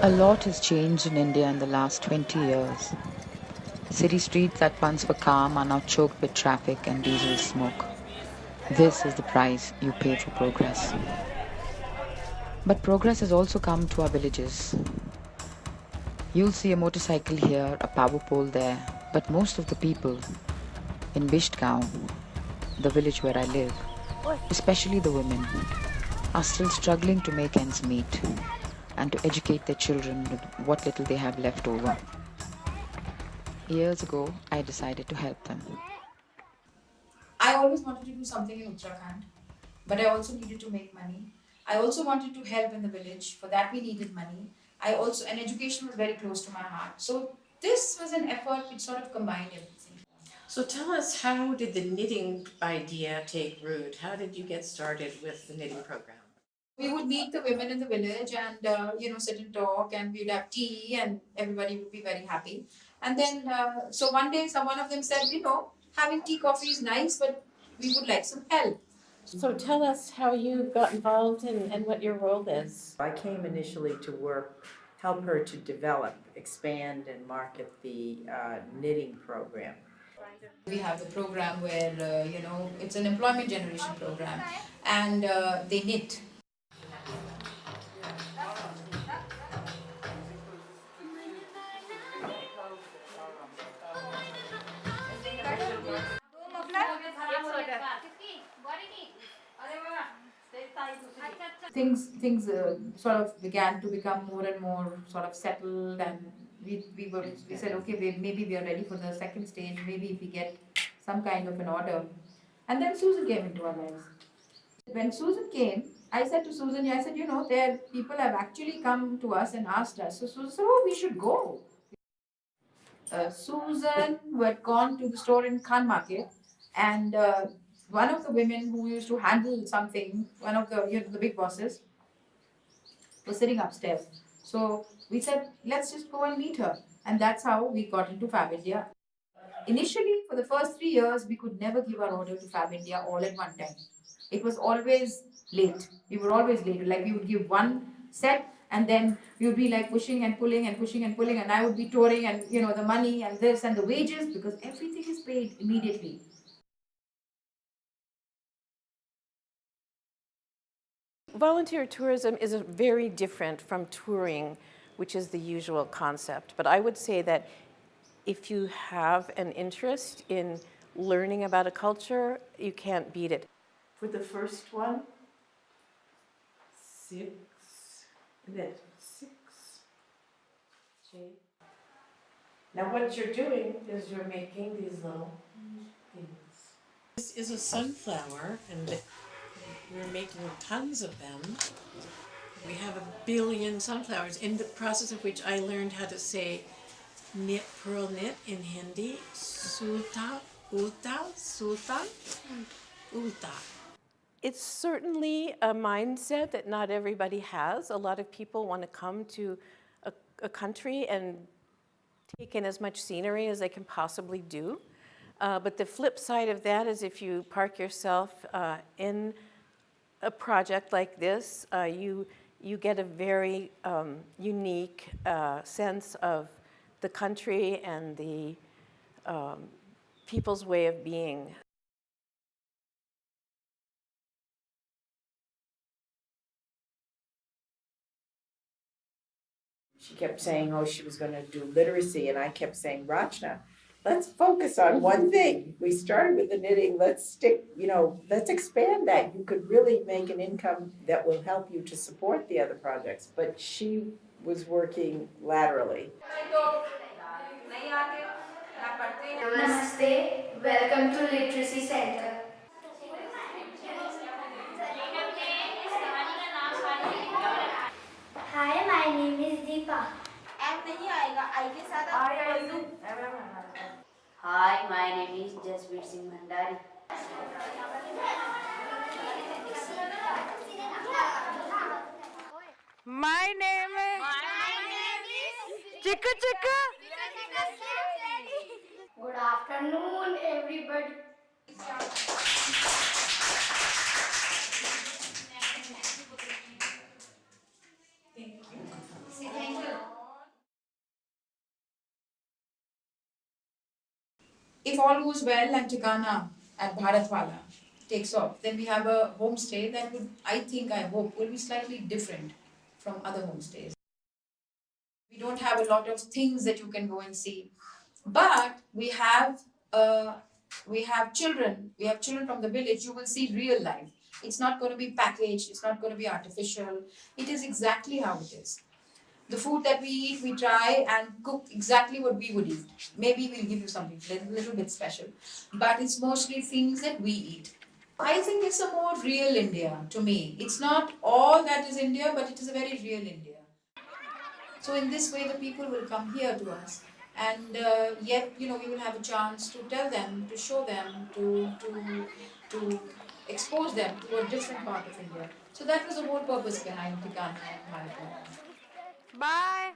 A lot has changed in India in the last 20 years. City streets that once were calm are now choked with traffic and diesel smoke. This is the price you pay for progress. But progress has also come to our villages. You'll see a motorcycle here, a power pole there, but most of the people in Bishtgaon, the village where I live, especially the women, are still struggling to make ends meet and to educate their children with what little they have left over. Years ago, I decided to help them. I always wanted to do something in Uttarakhand, but I also needed to make money. I also wanted to help in the village. For that, we needed money. And education was very close to my heart. So this was an effort which sort of combined everything. So tell us, how did the knitting idea take root? How did you get started with the knitting program? We would meet the women in the village and sit and talk, and we'd have tea, and everybody would be very happy. And then so one day, one of them said, having tea coffee is nice, but we would like some help. So tell us how you got involved and what your role is. I came initially to help her to develop, expand, and market the knitting program. We have the program where it's an employment generation program, and they knit. Things sort of began to become more and more sort of settled, and we said, okay, maybe we are ready for the second stage. Maybe if we get some kind of an order, and then Susan came into our lives. When Susan came, I said to Susan, I said, there people have actually come to us and asked us. So Susan said, oh, we should go. Susan who had gone to the store in Khan Market, and one of the women who used to handle something, one of the big bosses, was sitting upstairs. So we said, let's just go and meet her. And that's how we got into Fab India. Initially, for the first 3 years, we could never give our order to Fab India all at one time. It was always late. We were always late. Like we would give one set, and then we would be like pushing and pulling and pushing and pulling, and I would be touring, and the money and this and the wages, because everything is paid immediately. Volunteer tourism is very different from touring, which is the usual concept. But I would say that if you have an interest in learning about a culture, you can't beat it. For the first one, 6, and then 6. Now what you're doing is you're making these little things. This is a sunflower, and we're making tons of them. We have 1 billion sunflowers, in the process of which I learned how to say knit, pearl knit in Hindi, suta, uta, suta, uta. It's certainly a mindset that not everybody has. A lot of people want to come to a country and take in as much scenery as they can possibly do. But the flip side of that is if you park yourself in a project like this, you get a very unique sense of the country and the people's way of being. She kept saying, oh, she was going to do literacy, and I kept saying, Rachna, let's focus on one thing. We started with the knitting, let's expand that. You could really make an income that will help you to support the other projects. But she was working laterally. Namaste, welcome to Literacy Center. Hi, my name is Deepa. Hi, my name is Jasveer Singh Bhandari. My name is Chicka Chicka. Good afternoon, everybody. Thank you. If all goes well and Thikana at Bharatwala takes off, then we have a homestay that would, I hope, will be slightly different from other homestays. We don't have a lot of things that you can go and see, but uh, we have children. We have children from the village. You will see real life. It's not going to be packaged. It's not going to be artificial. It is exactly how it is. The food that we eat, we try and cook exactly what we would eat. Maybe we'll give you something little bit special, but it's mostly things that we eat. I think it's a more real India to me. It's not all that is India, but it is a very real India. So in this way, the people will come here to us, and yet we will have a chance to tell them, to show them, to expose them to a different part of India. So that was the whole purpose behind Thikana and Marathon. Bye.